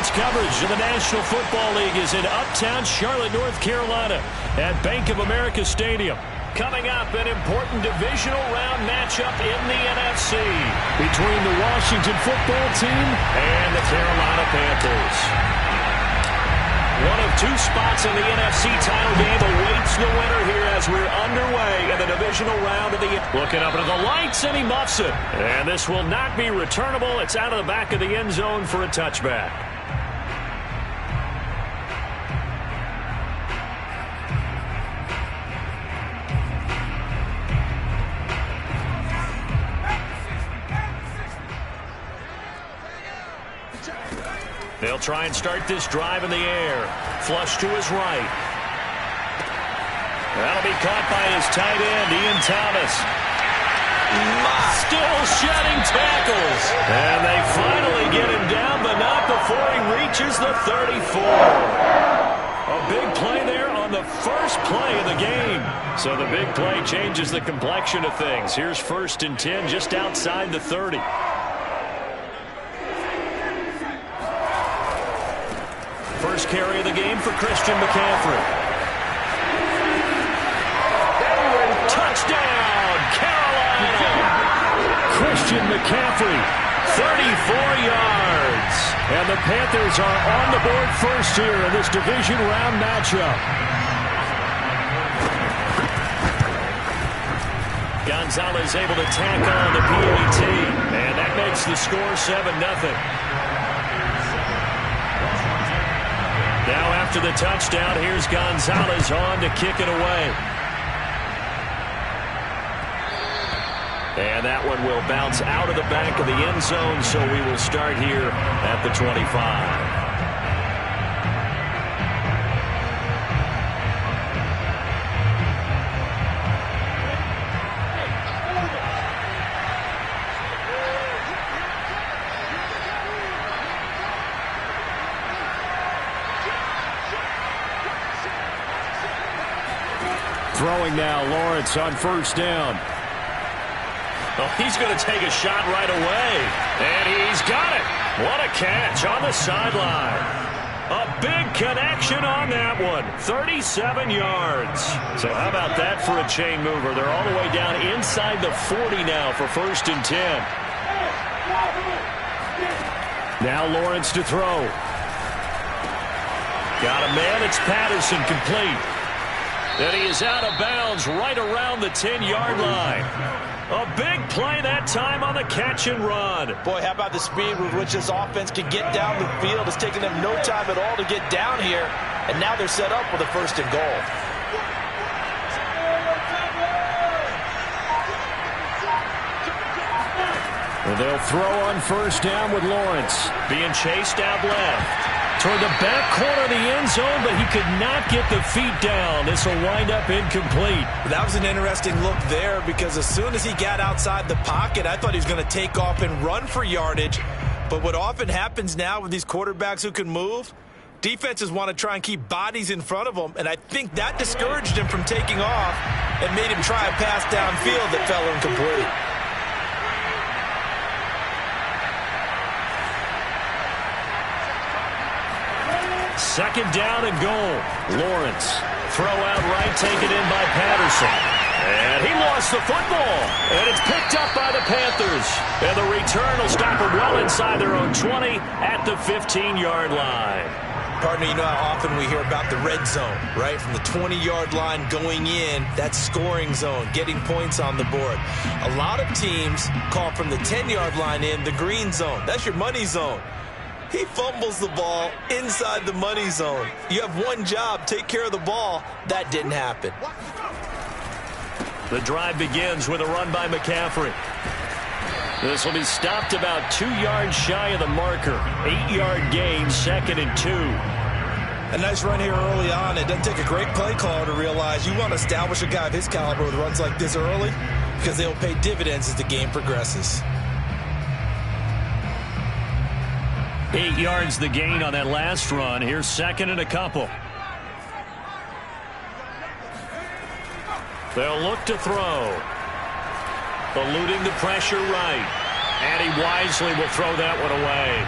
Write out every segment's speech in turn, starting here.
Sports coverage of the National Football League is in uptown Charlotte, North Carolina at Bank of America Stadium. Coming up, an important divisional round matchup in the NFC between the Washington football team and the Carolina Panthers. One of two spots in the NFC title game awaits the winner here as we're underway in the divisional round of the... Looking up into the lights, and he muffs it. And this will not be returnable. It's out of the back of the end zone for a touchback. They'll try and start this drive in the air. Flush to his right. That'll be caught by his tight end, Ian Thomas. Still shedding tackles. And they finally get him down, but not before he reaches the 34. A big play there on the first play of the game. So the big play changes the complexion of things. Here's 1st and 10 just outside the 30. First carry of the game for Christian McCaffrey. Touchdown, Carolina! Christian McCaffrey, 34 yards. And the Panthers are on the board first here in this division round matchup. Gonzalez able to tack on the PAT. And that makes the score 7-0. Now after the touchdown, here's Gonzalez on to kick it away. And that one will bounce out of the back of the end zone, so we will start here at the 25. Throwing now, Lawrence on first down. Oh, he's going to take a shot right away. And he's got it. What a catch on the sideline. A big connection on that one. 37 yards. So how about that for a chain mover? They're all the way down inside the 40 now for 1st and 10. Now Lawrence to throw. Got a man. It's Patterson, complete. And he is out of bounds right around the 10-yard line. A big play that time on the catch and run. Boy, how about the speed with which this offense can get down the field? It's taken them no time at all to get down here. And now they're set up with a 1st and goal. And they'll throw on first down with Lawrence. Being chased out left. Toward the back corner of the end zone, but he could not get the feet down. This will wind up incomplete. That was an interesting look there because as soon as he got outside the pocket, I thought he was going to take off and run for yardage. But what often happens now with these quarterbacks who can move, defenses want to try and keep bodies in front of them, and I think that discouraged him from taking off and made him try a pass downfield that fell incomplete. Second down and goal. Lawrence. Throw out right, taken in by Patterson. And he lost the football. And it's picked up by the Panthers. And the return will stop them well inside their own 20 at the 15-yard line. Partner, you know how often we hear about the red zone, right? From the 20-yard line going in, that's scoring zone, getting points on the board. A lot of teams call from the 10-yard line in the green zone. That's your money zone. He fumbles the ball inside the money zone. You have one job, take care of the ball. That didn't happen. The drive begins with a run by McCaffrey. This will be stopped about 2 yards shy of the marker. 8-yard gain, 2nd and 2. A nice run here early on. It doesn't take a great play caller to realize you want to establish a guy of his caliber with runs like this early because they'll pay dividends as the game progresses. 8 yards the gain on that last run. Here's 2nd and a couple. They'll look to throw. Eluding the pressure right. And he wisely will throw that one away.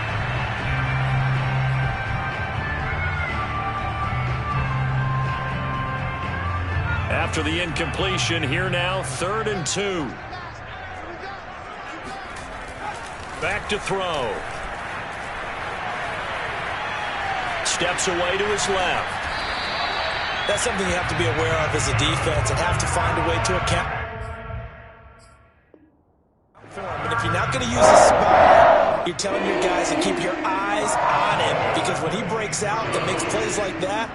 After the incompletion, here now, 3rd and 2. Back to throw. Steps away to his left. That's something you have to be aware of as a defense and have to find a way to account. And if you're not going to use a spy, you're telling your guys to keep your eyes on him, because when he breaks out and makes plays like that,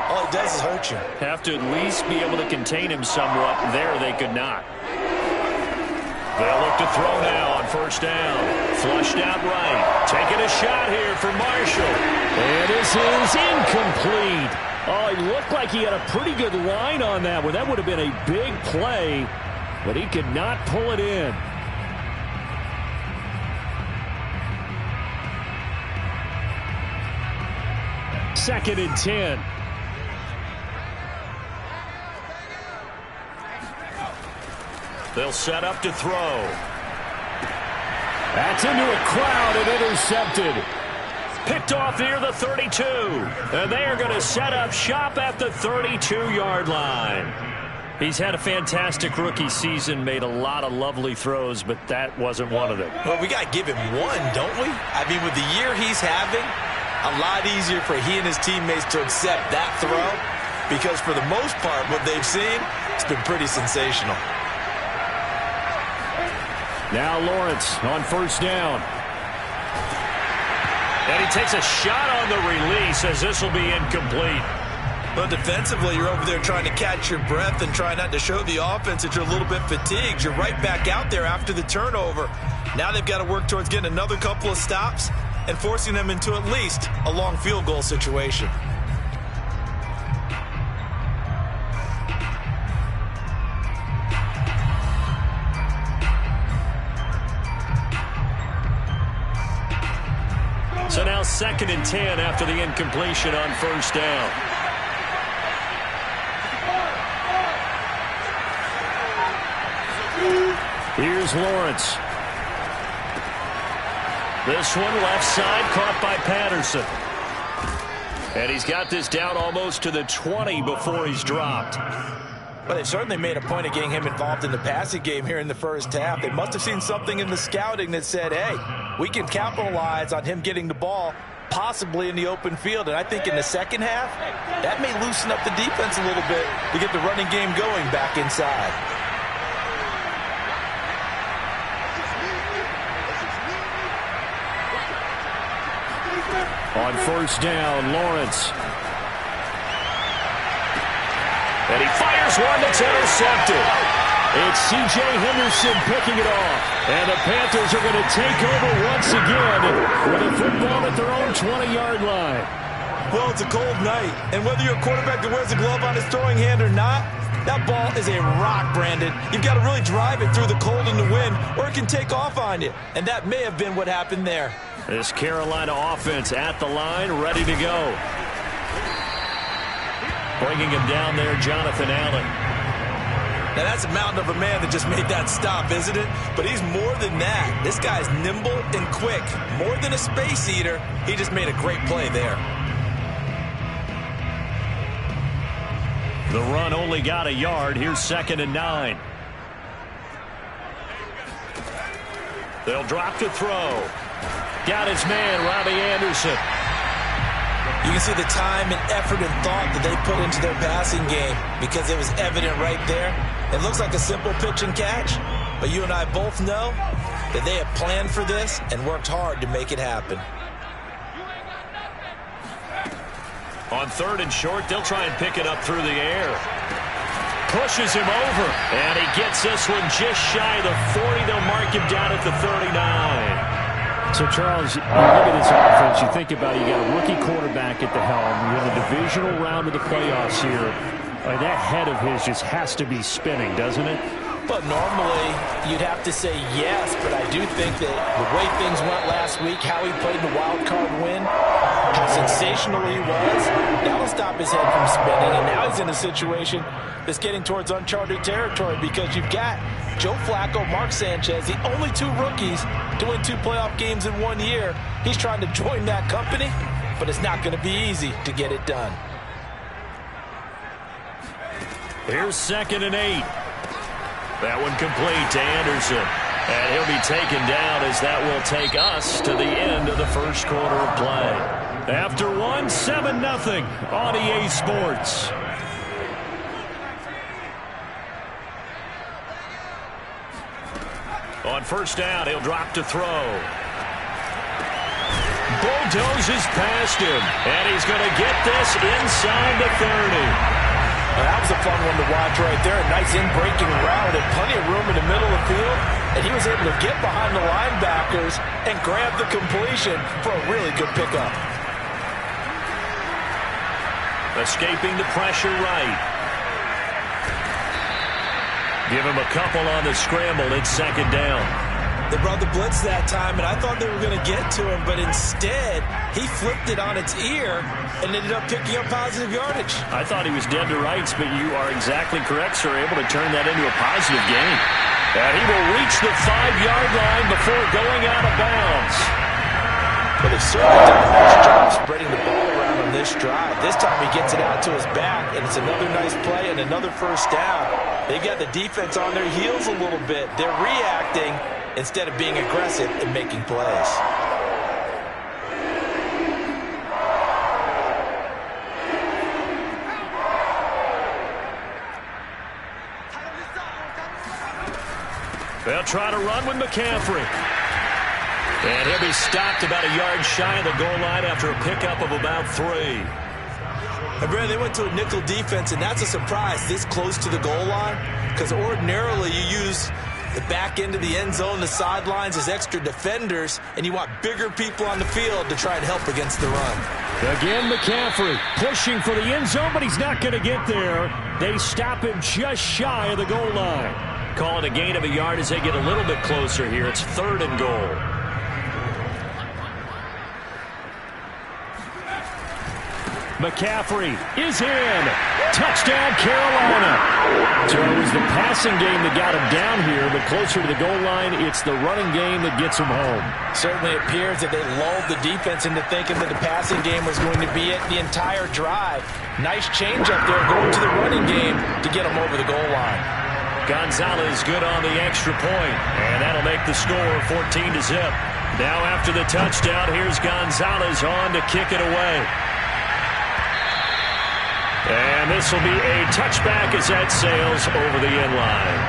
all he does is hurt you. Have to at least be able to contain him somewhat. There they could not. They'll look to throw now on 1st down. Flushed out right. Taking a shot here for Marshall. And this is incomplete. Oh, he looked like he had a pretty good line on that one. That would have been a big play, but he could not pull it in. Second and 10. They'll set up to throw. That's into a crowd and intercepted. Picked off near the 32. And they are going to set up shop at the 32-yard line. He's had a fantastic rookie season, made a lot of lovely throws, but that wasn't one of them. Well, we got to give him one, don't we? I mean, with the year he's having, a lot easier for he and his teammates to accept that throw, because for the most part, what they've seen, it's been pretty sensational. Now Lawrence on 1st down. And he takes a shot on the release as this will be incomplete. But defensively, you're over there trying to catch your breath and try not to show the offense that you're a little bit fatigued. You're right back out there after the turnover. Now they've got to work towards getting another couple of stops and forcing them into at least a long field goal situation. So now 2nd and 10 after the incompletion on 1st down. Here's Lawrence. This one left side caught by Patterson. And he's got this down almost to the 20 before he's dropped. Well, they certainly made a point of getting him involved in the passing game here in the first half. They must have seen something in the scouting that said, hey, we can capitalize on him getting the ball, possibly in the open field. And I think in the second half, that may loosen up the defense a little bit to get the running game going back inside. On 1st down, Lawrence. And he fires one that's intercepted. It's C.J. Henderson picking it off. And the Panthers are going to take over once again with a football at their own 20-yard line. Well, it's a cold night. And whether you're a quarterback that wears a glove on his throwing hand or not, that ball is a rock, Brandon. You've got to really drive it through the cold and the wind, or it can take off on you. And that may have been what happened there. This Carolina offense at the line, ready to go. Bringing him down there, Jonathan Allen. Now, that's a mountain of a man that just made that stop, isn't it? But he's more than that. This guy's nimble and quick. More than a space eater, he just made a great play there. The run only got a yard. Here's 2nd and 9. They'll drop to throw. Got his man, Robbie Anderson. You can see the time and effort and thought that they put into their passing game, because it was evident right there. It looks like a simple pitch and catch, but you and I both know that they have planned for this and worked hard to make it happen. On 3rd and short, they'll try and pick it up through the air. Pushes him over, and he gets this one just shy of the 40. They'll mark him down at the 39. So, Charles, you look at this offense, you think about it, you got a rookie quarterback at the helm. You're in the divisional round of the playoffs here. That head of his just has to be spinning, doesn't it? But normally, you'd have to say yes, but I do think that the way things went last week, how he played the wild card win, how sensational he was, that'll stop his head from spinning, and now he's in a situation that's getting towards uncharted territory, because you've got Joe Flacco, Mark Sanchez, the only two rookies to win 2 playoff games in 1 year. He's trying to join that company, but it's not going to be easy to get it done. Here's 2nd and 8. That one complete to Anderson. And he'll be taken down as that will take us to the end of the first quarter of play. After one, 7-0 on EA Sports. On first down, he'll drop to throw. Bulldozes past him, and he's going to get this inside the 30. Well, that was a fun one to watch right there. A nice in-breaking route and plenty of room in the middle of the field. And he was able to get behind the linebackers and grab the completion for a really good pickup. Escaping the pressure right. Give him a couple on the scramble. It's 2nd down. They brought the blitz that time, and I thought they were going to get to him, but instead, he flipped it on its ear and ended up picking up positive yardage. I thought he was dead to rights, but you are exactly correct, sir. Able to turn that into a positive gain. And he will reach the 5-yard line before going out of bounds. Well, they've certainly done a nice job spreading the ball around on this drive. This time he gets it out to his back, and it's another nice play and another first down. They've got the defense on their heels a little bit. They're reacting instead of being aggressive and making plays. They'll try to run with McCaffrey. And he'll be stopped about a yard shy of the goal line after a pickup of about 3. And Brad, they went to a nickel defense, and that's a surprise this close to the goal line, because ordinarily you use the back end of the end zone, the sidelines as extra defenders, and you want bigger people on the field to try and help against the run. Again, McCaffrey pushing for the end zone, but he's not going to get there. They stop him just shy of the goal line. Call it a gain of a yard as they get a little bit closer here. It's 3rd and goal. McCaffrey is in. Touchdown, Carolina. So it was the passing game that got him down here, but closer to the goal line, it's the running game that gets him home. Certainly appears that they lulled the defense into thinking that the passing game was going to be it the entire drive. Nice change up there going to the running game to get him over the goal line. Gonzalez good on the extra point, and that'll make the score 14-0. Now after the touchdown, here's Gonzalez on to kick it away. And this will be a touchback as that sails over the end line.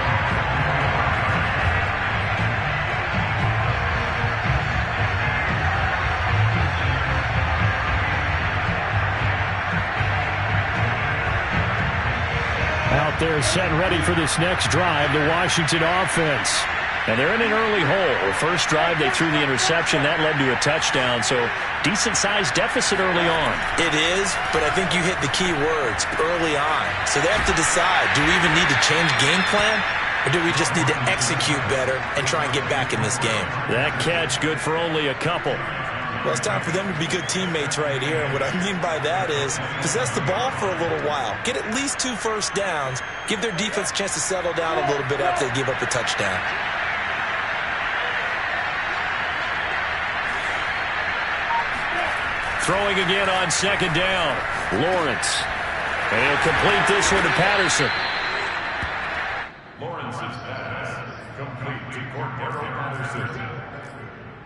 Out there set and ready for this next drive, the Washington offense. And they're in an early hole. First drive, they threw the interception. That led to a touchdown, so decent-sized deficit early on. It is, but I think you hit the key words, early on. So they have to decide, do we even need to change game plan, or do we just need to execute better and try and get back in this game? That catch good for only a couple. Well, it's time for them to be good teammates right here, and what I mean by that is possess the ball for a little while, get at least 2 first downs, give their defense a chance to settle down a little bit after they give up a touchdown. Throwing again on 2nd down. Lawrence. And he'll complete this one to Patterson. Lawrence's pass complete to Cordero Patterson.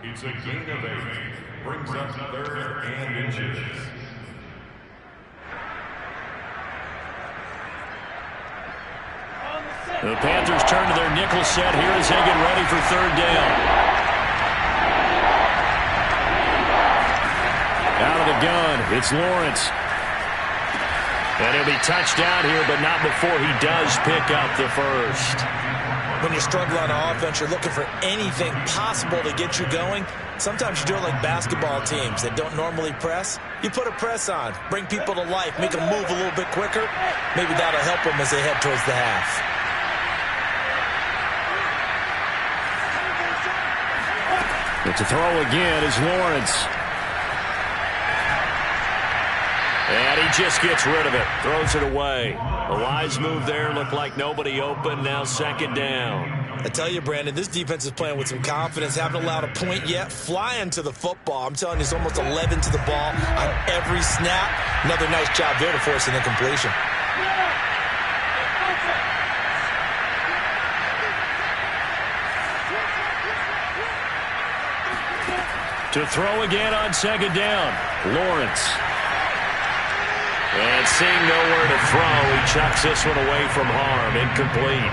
It's a gain of 8. Brings up 3rd and inches. The Panthers turn to their nickel set here as they get ready for 3rd down. Out of the gun, it's Lawrence. And he'll be touched down here, but not before he does pick up the first. When you're struggling on offense, you're looking for anything possible to get you going. Sometimes you do it like basketball teams that don't normally press. You put a press on, bring people to life, make them move a little bit quicker. Maybe that'll help them as they head towards the half. But to throw again is Lawrence. And he just gets rid of it. Throws it away. A wise move there. Looked like nobody open. Now 2nd down. I tell you, Brandon, this defense is playing with some confidence. Haven't allowed a point yet. Flying to the football. I'm telling you, it's almost 11 to the ball on every snap. Another nice job there to force an incompletion. To throw again on second down. Lawrence. And seeing nowhere to throw, he chucks this one away from harm. Incomplete.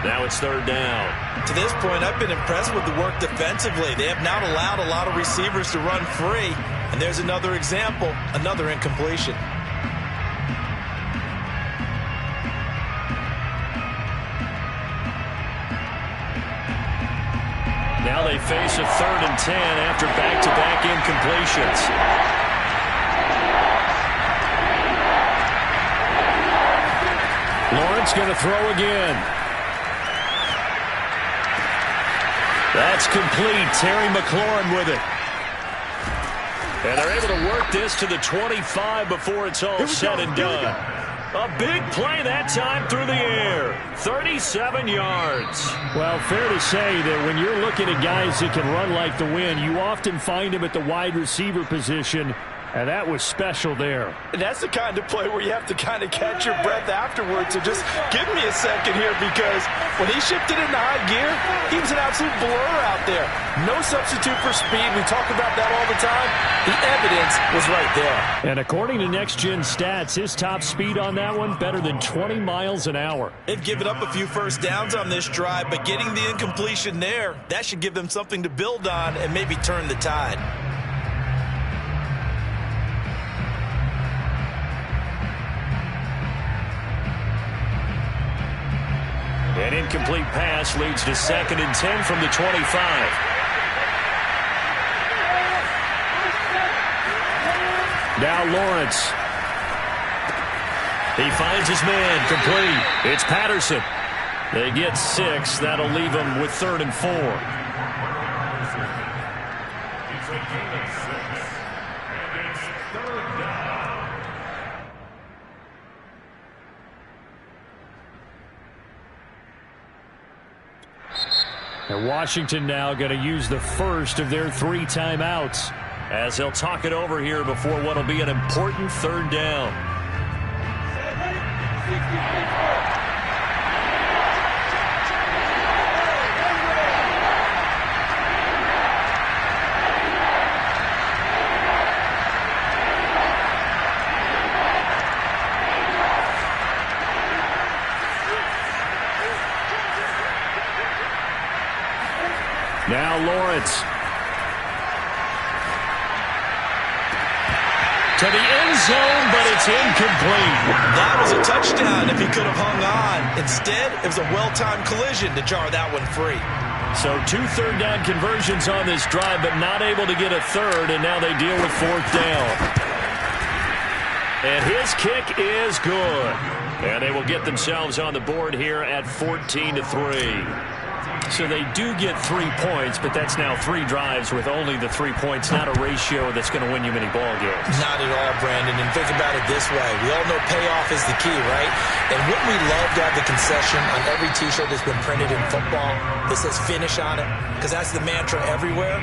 Now it's third down. To this point, I've been impressed with the work defensively. They have not allowed a lot of receivers to run free. And there's another example, another incompletion. Now they face a 3rd and 10 after back-to-back incompletions. Lawrence going to throw again. That's complete. Terry McLaurin with it. And they're able to work this to the 25 before it's all said and done. A big play that time through the air. 37 yards. Well, fair to say that when you're looking at guys that can run like the wind, you often find them at the wide receiver position. And that was special there. And that's the kind of play where you have to kind of catch your breath afterwards. So just give me a second here, because when he shifted into high gear, he was an absolute blur out there. No substitute for speed. We talk about that all the time. The evidence was right there. And according to Next Gen Stats, his top speed on that one, better than 20 miles an hour. They've given up a few first downs on this drive, but getting the incompletion there, that should give them something to build on and maybe turn the tide. An incomplete pass leads to 2nd and 10 from the 25. Now Lawrence. He finds his man, complete. It's Patterson. They get 6. That'll leave them with 3rd and 4. It's a gain of 6. And it's 3rd down. And Washington now going to use the first of their 3 timeouts, as they'll talk it over here before what will be an important 3rd down. Now Lawrence. To the end zone, but it's incomplete. That was a touchdown if he could have hung on. Instead, it was a well-timed collision to jar that one free. So 2 third down conversions on this drive, but not able to get a third, and now they deal with 4th down. And his kick is good. And they will get themselves on the board here at 14-3. So they do get 3 points, but that's now 3 drives with only the 3 points, not a ratio that's going to win you many ball games. Not at all, Brandon. And think about it this way. We all know payoff is the key, right? And wouldn't we love to have the concession on every T-shirt that's been printed in football that says finish on it? Because that's the mantra everywhere.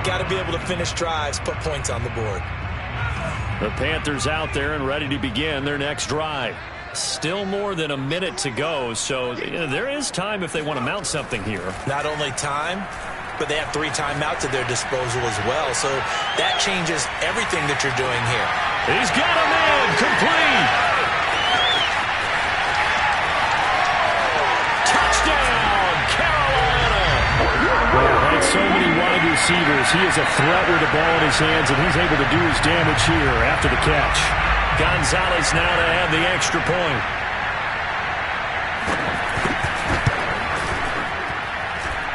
Got to be able to finish drives, put points on the board. The Panthers out there and ready to begin their next drive. Still more than a minute to go, so there is time if they want to mount something here. Not only time, but they have 3 timeouts at their disposal as well, so that changes everything that you're doing here. He's got a man, complete. Touchdown, Carolina. Well, had so many wide receivers. He is a threat with the ball in his hands, and he's able to do his damage here after the catch. Gonzalez now to have the extra point.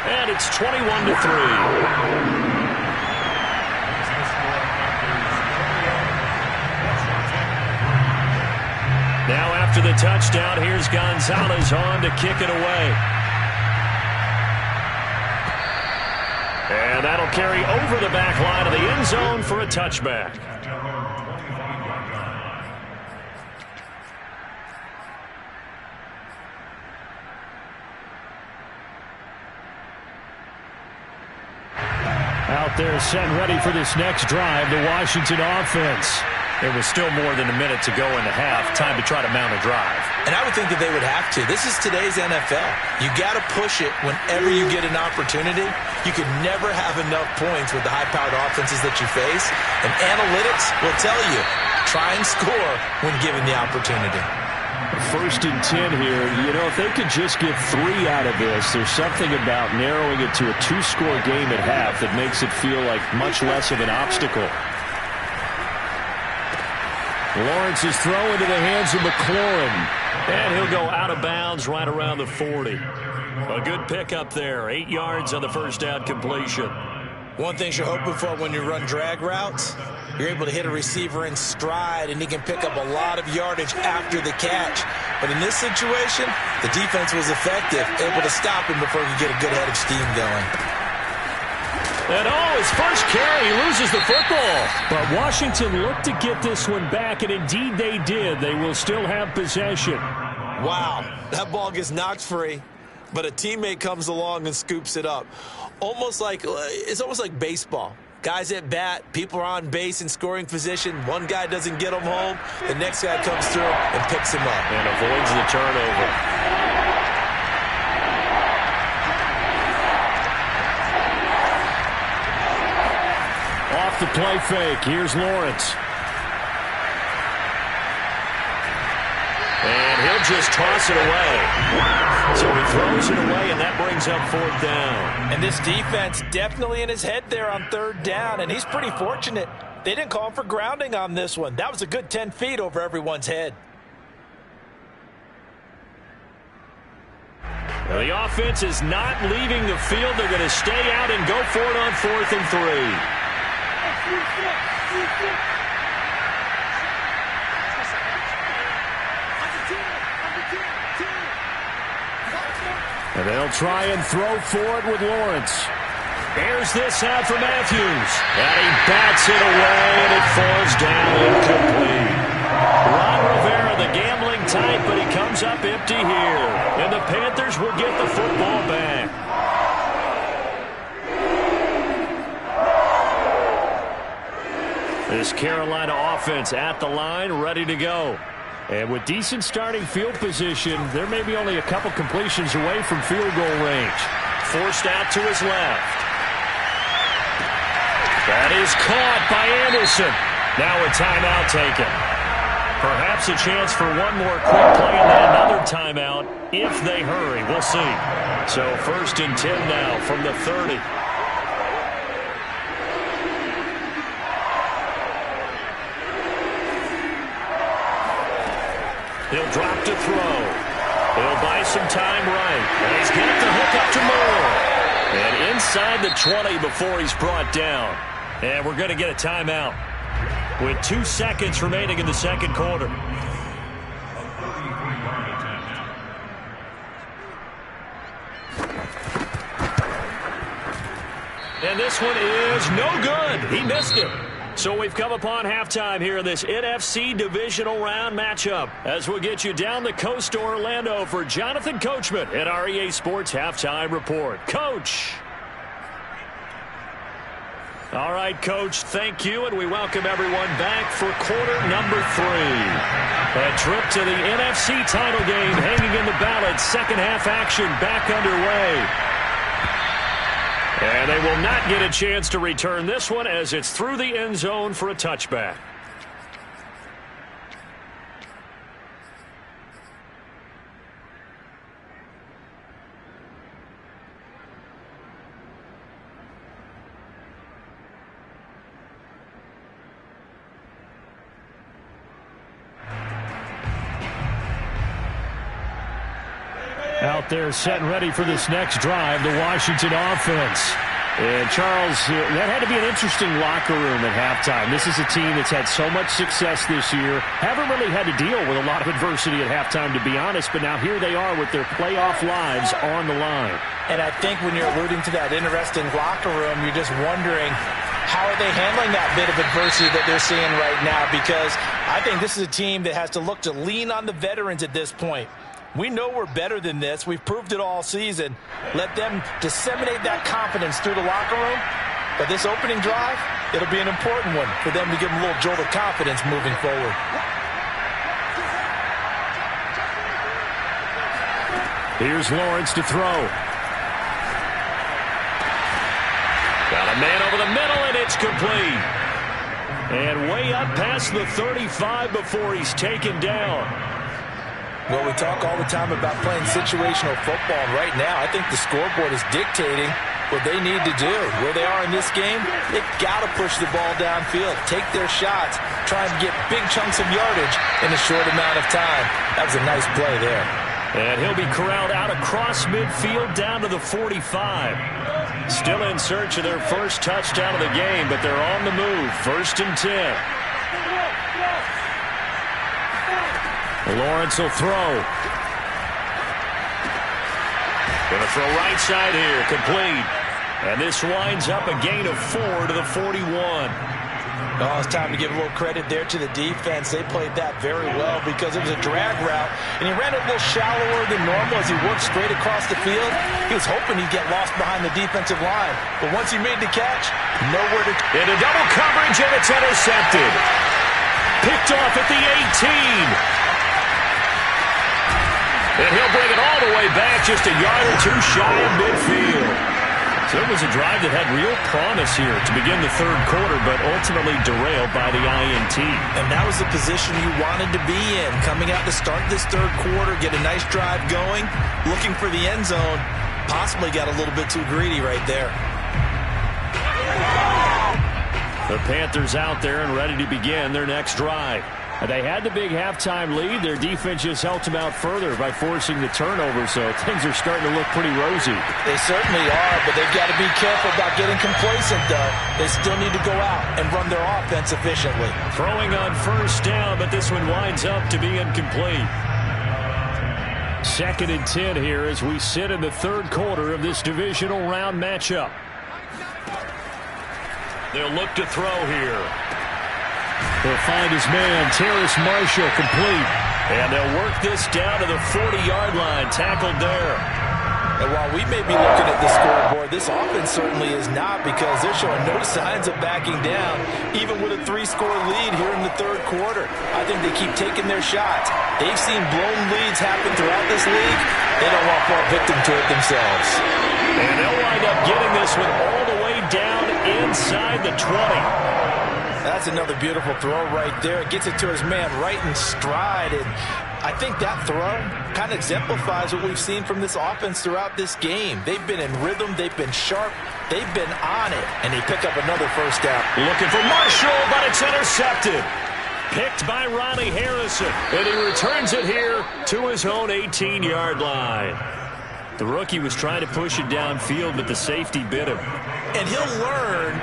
And it's 21-3. Now after the touchdown, here's Gonzalez on to kick it away. And that'll carry over the back line of the end zone for a touchback. Out there set and ready for this next drive, the Washington offense. It was still more than a minute to go in the half. Time to try to mount a drive. And I would think that they would have to. This is today's NFL. You got to push it whenever you get an opportunity. You can never have enough points with the high-powered offenses that you face. And analytics will tell you, try and score when given the opportunity. 1st and 10 here. You know, if they could just get 3 out of this, there's something about narrowing it to a 2-score game at half that makes it feel like much less of an obstacle. Lawrence is thrown into the hands of McLaurin. And he'll go out of bounds right around the 40. A good pickup there. 8 yards on the first down completion. One thing you're hoping for when you run drag routes, you're able to hit a receiver in stride, and he can pick up a lot of yardage after the catch. But in this situation, the defense was effective, able to stop him before he could get a good head of steam going. And his first carry, he loses the football. But Washington looked to get this one back, and indeed they did. They will still have possession. Wow, that ball gets knocked free, but a teammate comes along and scoops it up. It's almost like baseball. Guys at bat, people are on base in scoring position. One guy doesn't get them home. The next guy comes through and picks him up. And avoids the turnover. Off the play fake. Here's Lawrence. And he'll just toss it away. So he throws it away, and that brings up 4th down. And this defense definitely in his head there on 3rd down, and he's pretty fortunate. They didn't call him for grounding on this one. That was a good 10 feet over everyone's head. Well, the offense is not leaving the field. They're going to stay out and go for it on 4th and 3. And they'll try and throw for it with Lawrence. Here's this out for Matthews. And he bats it away, and it falls down incomplete. Ron Rivera, the gambling type, but he comes up empty here. And the Panthers will get the football back. This Carolina offense at the line, ready to go. And with decent starting field position, there may be only a couple completions away from field goal range. Forced out to his left. That is caught by Anderson. Now a timeout taken. Perhaps a chance for one more quick play and then another timeout if they hurry. We'll see. So 1st and 10 now from the 30. He'll drop to throw. He'll buy some time right. And he's got the hook up to Moore. And inside the 20 before he's brought down. And we're going to get a timeout with 2 seconds remaining in the second quarter. And this one is no good. He missed it. So we've come upon halftime here in this NFC Divisional Round matchup as we'll get you down the coast to Orlando for Jonathan Coachman at our EA Sports Halftime Report. Coach. All right, Coach, thank you, and we welcome everyone back for quarter number 3. A trip to the NFC title game hanging in the balance. Second half action back underway. And they will not get a chance to return this one as it's through the end zone for a touchback. Out there set and ready for this next drive, the Washington offense. And, Charles, that had to be an interesting locker room at halftime. This is a team that's had so much success this year. Haven't really had to deal with a lot of adversity at halftime, to be honest. But now here they are with their playoff lives on the line. And I think when you're alluding to that interesting locker room, you're just wondering, how are they handling that bit of adversity that they're seeing right now? Because I think this is a team that has to look to lean on the veterans at this point. We know we're better than this. We've proved it all season. Let them disseminate that confidence through the locker room. But this opening drive, it'll be an important one for them to give them a little jolt of confidence moving forward. Here's Lawrence to throw. Got a man over the middle, and it's complete. And way up past the 35 before he's taken down. Well, we talk all the time about playing situational football, and right now I think the scoreboard is dictating what they need to do. Where they are in this game, they've got to push the ball downfield, take their shots, try and get big chunks of yardage in a short amount of time. That was a nice play there. And he'll be corralled out across midfield down to the 45. Still in search of their first touchdown of the game, but they're on the move. 1st and 10. Lawrence will throw. Going to throw right side here, complete. And this winds up a gain of 4 to the 41. Oh, it's time to give a little credit there to the defense. They played that very well because it was a drag route, and he ran it a little shallower than normal as he worked straight across the field. He was hoping he'd get lost behind the defensive line, but once he made the catch, nowhere to... Into double coverage, and it's intercepted. Picked off at the 18. And he'll bring it all the way back, just a yard or two shy of midfield. So it was a drive that had real promise here to begin the third quarter, but ultimately derailed by the INT. And that was the position you wanted to be in, coming out to start this third quarter, get a nice drive going, looking for the end zone. Possibly got a little bit too greedy right there. The Panthers out there and ready to begin their next drive. They had the big halftime lead. Their defense just helped them out further by forcing the turnover, so things are starting to look pretty rosy. They certainly are, but they've got to be careful about getting complacent, though. They still need to go out and run their offense efficiently. Throwing on 1st down, but this one winds up to be incomplete. 2nd and 10 here as we sit in the third quarter of this divisional round matchup. They'll look to throw here. He'll find his man, Terrace Marshall, complete. And they'll work this down to the 40-yard line, tackled there. And while we may be looking at the scoreboard, this offense certainly is not, because they're showing no signs of backing down, even with a 3-score lead here in the third quarter. I think they keep taking their shots. They've seen blown leads happen throughout this league. They don't want to fall victim to it themselves. And they'll wind up getting this one all the way down inside the 20. That's another beautiful throw right there. It gets it to his man right in stride. And I think that throw kind of exemplifies what we've seen from this offense throughout this game. They've been in rhythm. They've been sharp. They've been on it. And they pick up another 1st down. Looking for Marshall, but it's intercepted. Picked by Ronnie Harrison. And he returns it here to his own 18-yard line. The rookie was trying to push it downfield, but the safety bit him. And he'll learn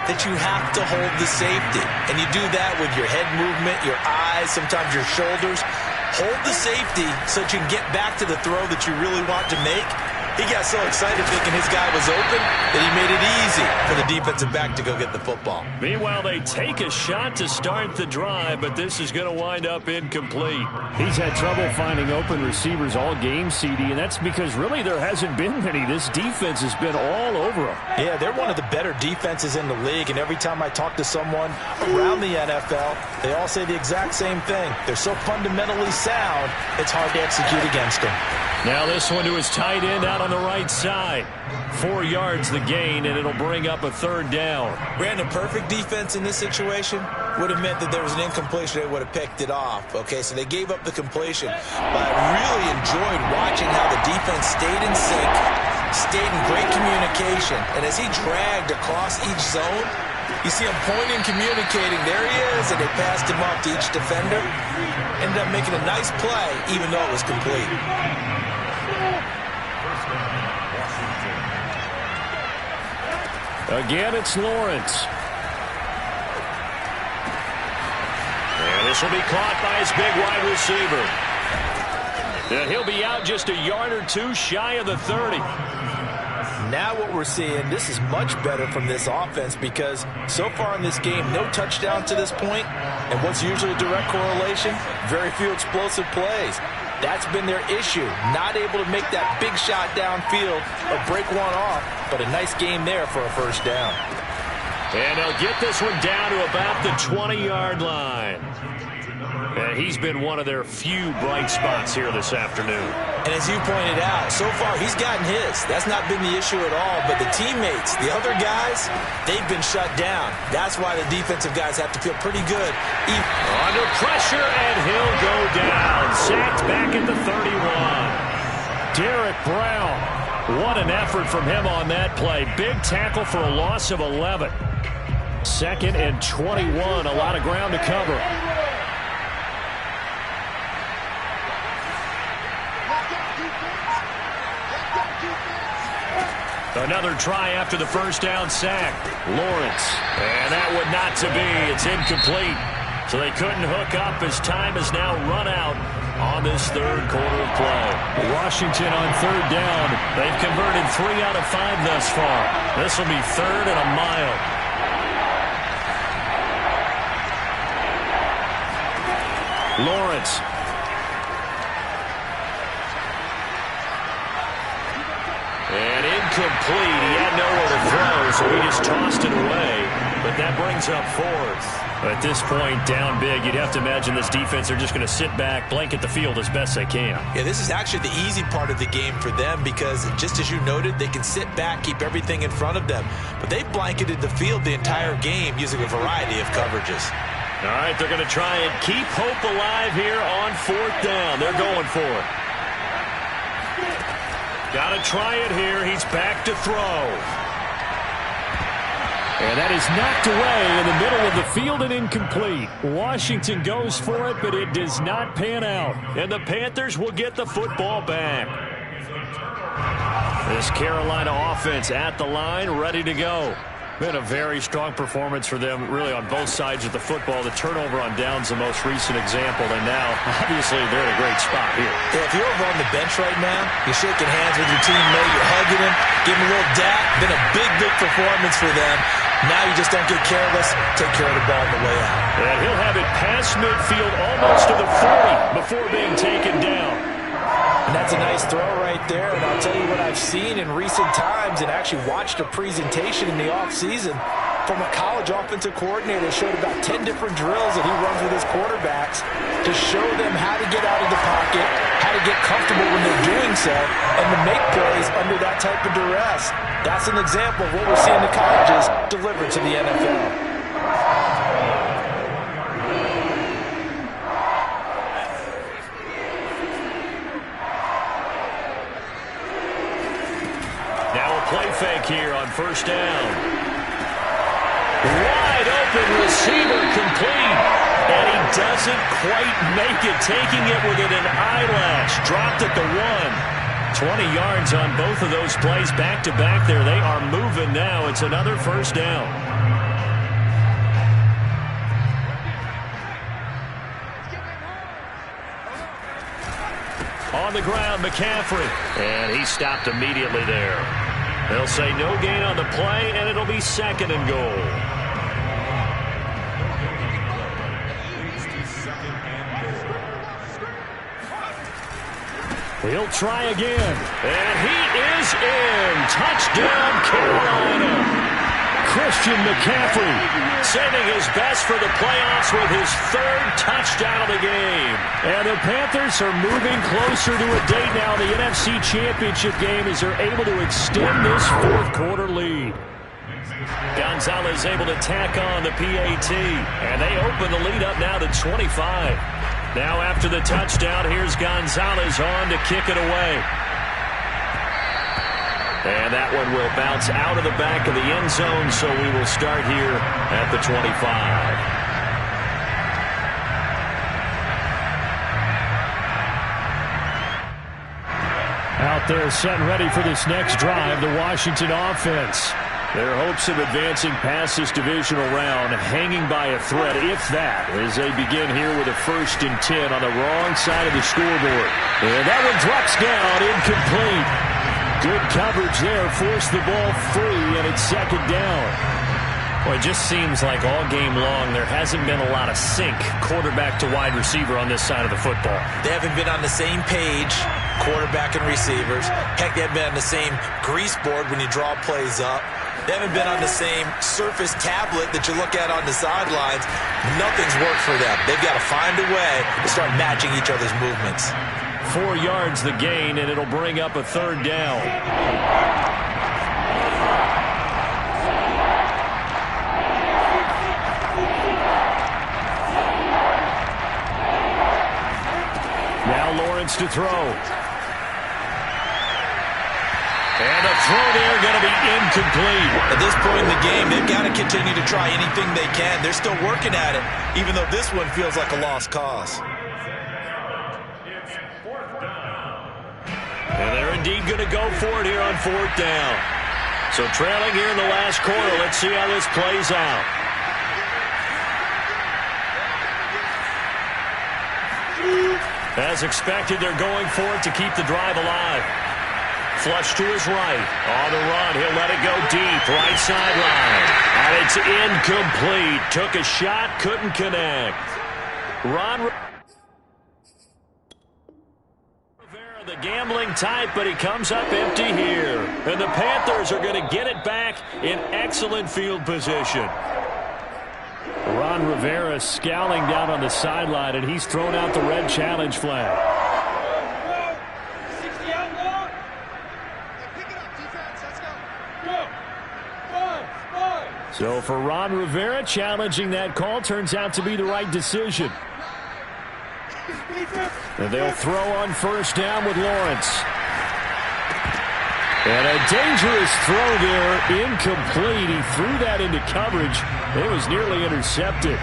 that you have to hold the safety. And you do that with your head movement, your eyes, sometimes your shoulders. Hold the safety so that you can get back to the throw that you really want to make. He got so excited thinking his guy was open that he made it easy for the defensive back to go get the football. Meanwhile, they take a shot to start the drive, but this is going to wind up incomplete. He's had trouble finding open receivers all game, CD, and that's because really there hasn't been many. This defense has been all over them. Yeah, they're one of the better defenses in the league, and every time I talk to someone around the NFL, they all say the exact same thing. They're so fundamentally sound, it's hard to execute against them. Now this one to his tight end out on the right side. 4 yards the gain, and it'll bring up a 3rd down. Brandon, perfect defense in this situation would have meant that there was an incompletion. They would have picked it off. Okay, so they gave up the completion. But I really enjoyed watching how the defense stayed in sync, stayed in great communication. And as he dragged across each zone, you see him pointing, communicating. There he is, and they passed him off to each defender. Ended up making a nice play, even though it was complete. Again, it's Lawrence. And this will be caught by his big wide receiver. And he'll be out just a yard or two shy of the 30. Now what we're seeing, this is much better from this offense, because so far in this game, no touchdown to this point. And what's usually a direct correlation? Very few explosive plays. That's been their issue. Not able to make that big shot downfield or break one off, but a nice game there for a 1st down. And they'll get this one down to about the 20-yard line. And he's been one of their few bright spots here this afternoon. And as you pointed out, so far he's gotten his. That's not been the issue at all. But the teammates, the other guys, they've been shut down. That's why the defensive guys have to feel pretty good. Under pressure, and he'll go down. Sacked back at the 31. Derek Brown. What an effort from him on that play. Big tackle for a loss of 11. 2nd and 21. A lot of ground to cover. Another try after the first down sack. Lawrence. And that would not to be. It's incomplete. So they couldn't hook up as time has now run out on this third quarter of play. Washington on 3rd down. They've converted 3 out of 5 thus far. This will be 3rd and a mile. Lawrence. And incomplete. He had nowhere to throw, so he just tossed it away. But that brings up 4th. At this point, down big, you'd have to imagine this defense are just going to sit back, blanket the field as best they can. Yeah, this is actually the easy part of the game for them because, just as you noted, they can sit back, keep everything in front of them. But they've blanketed the field the entire game using a variety of coverages. All right, they're going to try and keep hope alive here on 4th down. They're going for it. Got to try it here. He's back to throw. And that is knocked away in the middle of the field and incomplete. Washington goes for it, but it does not pan out. And the Panthers will get the football back. This Carolina offense at the line, ready to go. Been a very strong performance for them, really, on both sides of the football. The turnover on downs the most recent example, and now, obviously, they're in a great spot here. Yeah, if you're over on the bench right now, you're shaking hands with your teammate, you're hugging him, giving him a little dap. Been a big, big performance for them. Now you just don't get careless, take care of the ball on the way out. And he'll have it past midfield, almost to the 40, before being taken down. And that's a nice throw right there. And I'll tell you what I've seen in recent times and actually watched a presentation in the offseason from a college offensive coordinator that showed about 10 different drills that he runs with his quarterbacks to show them how to get out of the pocket, how to get comfortable when they're doing so, and to make plays under that type of duress. That's an example of what we're seeing the colleges deliver to the NFL. Play fake here on 1st down. Wide open receiver complete. And he doesn't quite make it, taking it within an eyelash. Dropped at the 1. 20 yards on both of those plays back-to-back there. They are moving now. It's another 1st down. On the ground, McCaffrey. And he stopped immediately there. They'll say no gain on the play, and it'll be 2nd and goal. He'll try again. And he is in. Touchdown, Carolina. Christian McCaffrey saving his best for the playoffs with his 3rd touchdown of the game. And the Panthers are moving closer to a date now in the NFC Championship game as they're able to extend this 4th quarter lead. Gonzalez able to tack on the PAT. And they open the lead up now to 25. Now after the touchdown, here's Gonzalez on to kick it away. And that one will bounce out of the back of the end zone, so we will start here at the 25. Out there set and ready for this next drive, the Washington offense. Their hopes of advancing past this divisional round hanging by a thread, if that, as they begin here with a 1st and 10 on the wrong side of the scoreboard. And that one drops down, incomplete. Good coverage there, forced the ball free, and it's 2nd down. Well, it just seems like all game long there hasn't been a lot of sync quarterback to wide receiver on this side of the football. They haven't been on the same page, quarterback and receivers. Heck, they haven't been on the same grease board when you draw plays up. They haven't been on the same surface tablet that you look at on the sidelines. Nothing's worked for them. They've got to find a way to start matching each other's movements. 4 yards the gain, and it'll bring up a third down. Now Lawrence to throw. And the throw there going to be incomplete. At this point in the game, they've got to continue to try anything they can. They're still working at it, even though this one feels like a lost cause. And they're indeed going to go for it here on 4th down. So trailing here in the last quarter. Let's see how this plays out. As expected, they're going for it to keep the drive alive. Flush to his right. On the run, he'll let it go deep. Right sideline. And it's incomplete. Took a shot, couldn't connect. The gambling type, but he comes up empty here. And the Panthers are going to get it back in excellent field position. Ron Rivera scowling down on the sideline, and he's thrown out the red challenge flag. So for Ron Rivera, challenging that call turns out to be the right decision. And they'll throw on 1st down with Lawrence. And a dangerous throw there, incomplete. He threw that into coverage. It was nearly intercepted.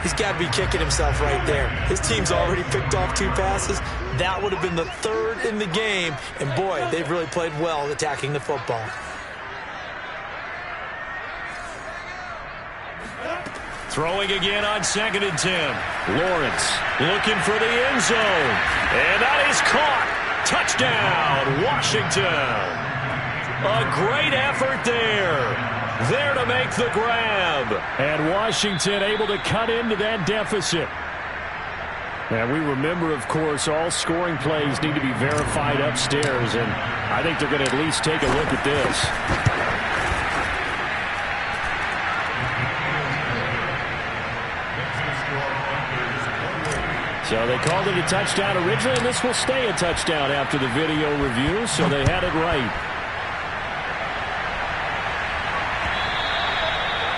He's got to be kicking himself right there. His team's already picked off 2 passes. That would have been the 3rd in the game. And boy, they've really played well attacking the football. Throwing again on 2nd and 10. Lawrence looking for the end zone. And that is caught. Touchdown, Washington. A great effort there. There to make the grab. And Washington able to cut into that deficit. And we remember, of course, all scoring plays need to be verified upstairs. And I think they're going to at least take a look at this. So they called it a touchdown originally, and this will stay a touchdown after the video review, so they had it right.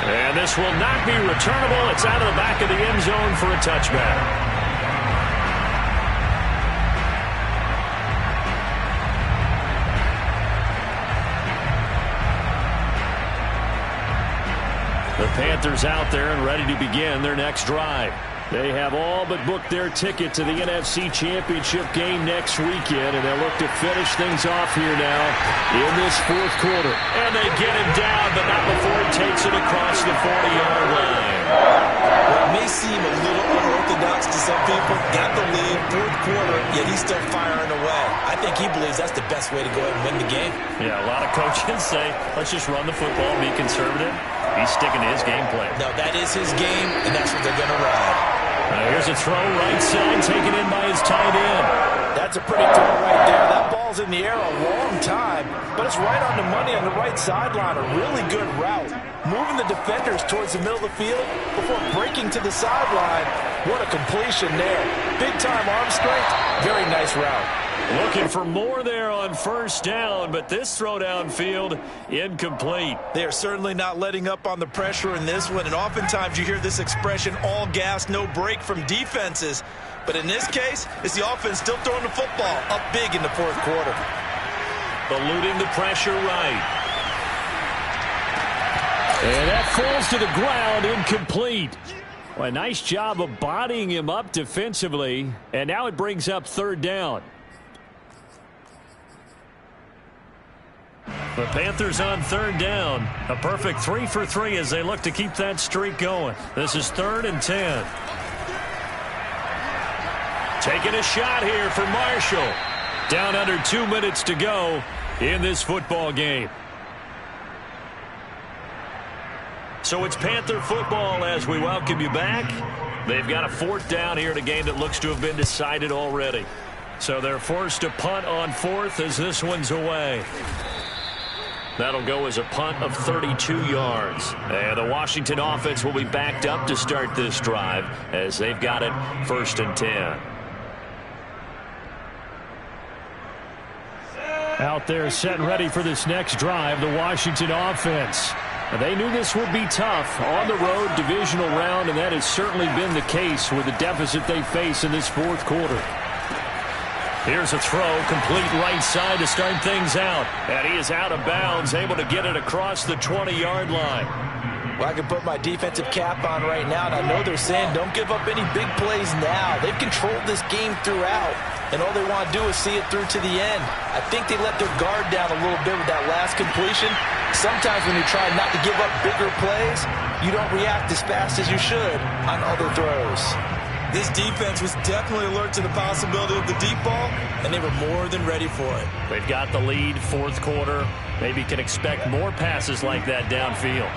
And this will not be returnable. It's out of the back of the end zone for a touchback. The Panthers out there and ready to begin their next drive. They have all but booked their ticket to the NFC Championship game next weekend, and they'll look to finish things off here now in this 4th quarter. And they get him down, but not before he takes it across the 40-yard line. What may seem a little unorthodox to some people, got the lead, 4th quarter, yet he's still firing away. I think he believes that's the best way to go ahead and win the game. Yeah, a lot of coaches say, let's just run the football, be conservative. He's sticking to his game plan. No, that is his game, and that's what they're going to ride. Here's a throw right side, taken in by his tight end. That's a pretty throw right there. That ball's in the air a long time, but it's right on the money on the right sideline. A really good route. Moving the defenders towards the middle of the field before breaking to the sideline. What a completion there. Big-time arm strength. Very nice route. Looking for more there on 1st down, but this throw downfield incomplete. They are certainly not letting up on the pressure in this one, and oftentimes you hear this expression, all gas, no break from defenses. But in this case, it's the offense still throwing the football up big in the 4th quarter. Eluding the pressure right. And that falls to the ground, incomplete. Well, a nice job of bodying him up defensively, and now it brings up 3rd down. The Panthers on 3rd down. A perfect 3 for 3 as they look to keep that streak going. This is 3rd and 10. Taking a shot here for Marshall. Down under 2 minutes to go in this football game. So it's Panther football as we welcome you back. They've got a 4th down here in a game that looks to have been decided already. So they're forced to punt on 4th as this one's away. That'll go as a punt of 32 yards. And the Washington offense will be backed up to start this drive as they've got it 1st and 10. Out there set and ready for this next drive, the Washington offense. They knew this would be tough on the road, divisional round, and that has certainly been the case with the deficit they face in this 4th quarter. Here's a throw, complete right side to start things out. And he is out of bounds, able to get it across the 20-yard line. Well, I can put my defensive cap on right now, and I know they're saying don't give up any big plays now. They've controlled this game throughout, and all they want to do is see it through to the end. I think they let their guard down a little bit with that last completion. Sometimes when you try not to give up bigger plays, you don't react as fast as you should on other throws. This defense was definitely alert to the possibility of the deep ball, and they were more than ready for it. They've got the lead, 4th quarter. Maybe can expect more passes like that downfield.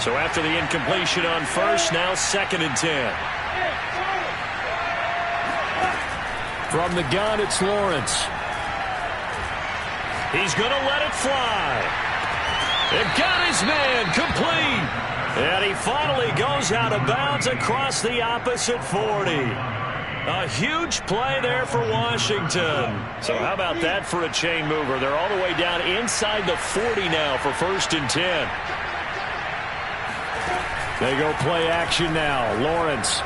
So after the incompletion on 1st, now 2nd and 10. From the gun, it's Lawrence. He's going to let it fly. They've got his man complete. And he finally goes out of bounds across the opposite 40. A huge play there for Washington. So how about that for a chain mover? They're all the way down inside the 40 now for 1st and 10. They go play action now. Lawrence.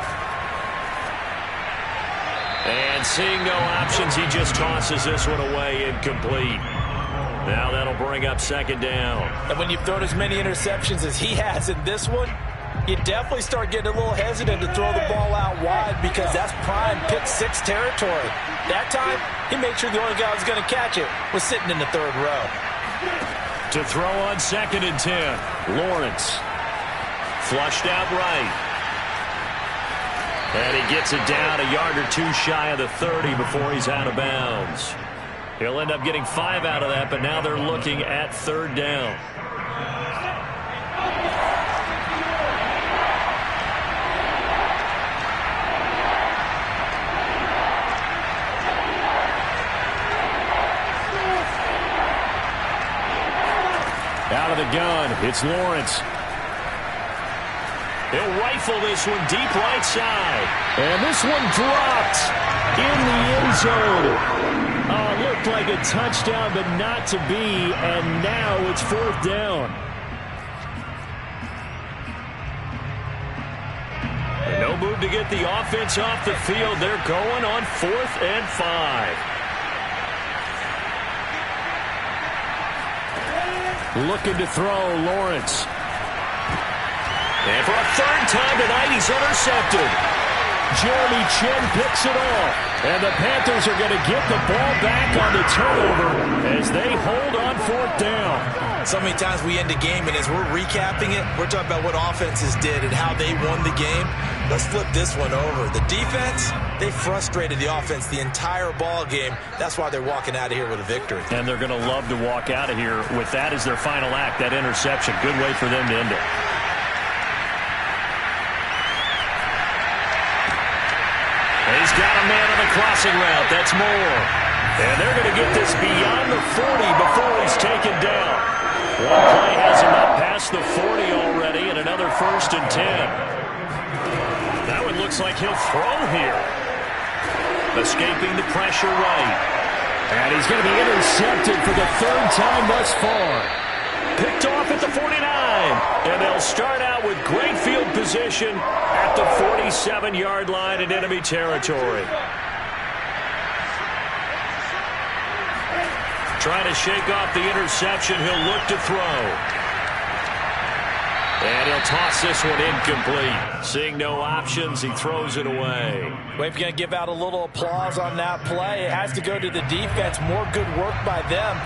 And seeing no options, he just tosses this one away, incomplete. Now that'll bring up 2nd down. And when you've thrown as many interceptions as he has in this one, you definitely start getting a little hesitant to throw the ball out wide because that's prime pick 6 territory. That time, he made sure the only guy who was going to catch it was sitting in the 3rd row. To throw on 2nd and 10, Lawrence. Flushed out right. And he gets it down a yard or 2 shy of the 30 before he's out of bounds. He'll end up getting 5 out of that, but now they're looking at 3rd down. Out of the gun, it's Lawrence. He'll rifle this one deep right side. And this one dropped in the end zone. Looked like a touchdown, but not to be, and now it's 4th down. No move to get the offense off the field. They're going on 4th and 5. Looking to throw, Lawrence. And for a 3rd time tonight, he's intercepted. Jeremy Chin picks it off. And the Panthers are going to get the ball back on the turnover as they hold on 4th down. So many times we end a game, and as we're recapping it, we're talking about what offenses did and how they won the game. Let's flip this one over. The defense, they frustrated the offense the entire ball game. That's why they're walking out of here with a victory. And they're going to love to walk out of here with that as their final act, that interception. Good way for them to end it. He's got a man on the crossing route. That's Moore. And they're going to get this beyond the 40 before he's taken down. One play has him up past the 40 already, and another 1st and 10. That one looks like he'll throw here. Escaping the pressure right. And he's going to be intercepted for the 3rd time thus far. Picked off at the 49. And they'll start out with great field position at the 47-yard line in enemy territory. Trying to shake off the interception. He'll look to throw. And he'll toss this one incomplete. Seeing no options, he throws it away. We're going to give out a little applause on that play. It has to go to the defense. More good work by them.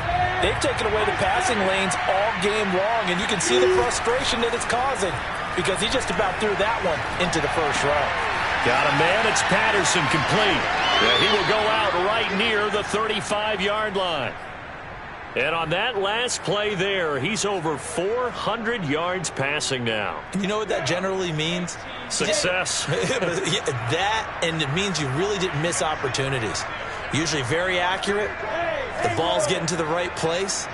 They've taken away the passing lanes all game long, and you can see the frustration that it's causing because he just about threw that one into the 1st row. Got a man. It's Patterson complete. Yeah, he will go out right near the 35-yard line. And on that last play there, he's over 400 yards passing now. You know what that generally means? Success. That, and it means you really didn't miss opportunities. Usually very accurate. The ball's getting to the right place.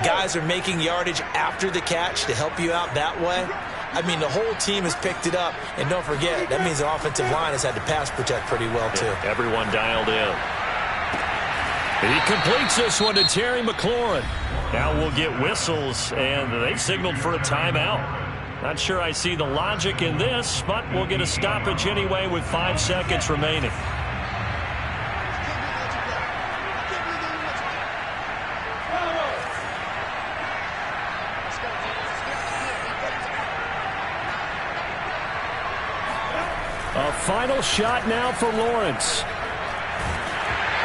guys are making yardage after the catch to help you out that way. I mean, the whole team has picked it up. And don't forget, that means the offensive line has had to pass protect pretty well, too. Yeah, everyone dialed in. He completes this one to Terry McLaurin. Now we'll get whistles, and they signaled for a timeout. Not sure I see the logic in this, but we'll get a stoppage anyway with 5 seconds remaining. A final shot now for Lawrence.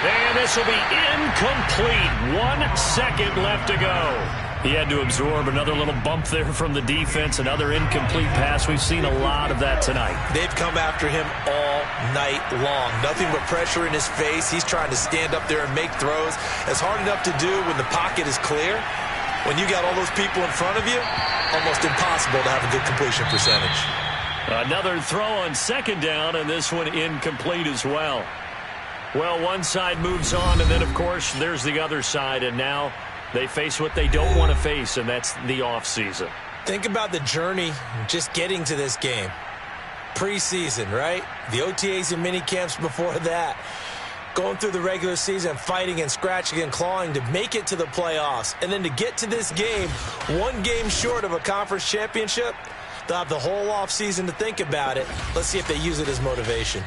And this will be incomplete. 1 second left to go. He had to absorb another little bump there from the defense, another incomplete pass. We've seen a lot of that tonight. They've come after him all night long. Nothing but pressure in his face. He's trying to stand up there and make throws. It's hard enough to do when the pocket is clear. When you got all those people in front of you, almost impossible to have a good completion percentage. Another throw on second down, and this one incomplete as well. Well, one side moves on, and then, of course, there's the other side, and now they face what they don't want to face, and that's the offseason. Think about the journey just getting to this game. Preseason, right? The OTAs and mini camps before that. Going through the regular season, fighting and scratching and clawing to make it to the playoffs. And then to get to this game, 1 game short of a conference championship, they'll have the whole offseason to think about it. Let's see if they use it as motivation.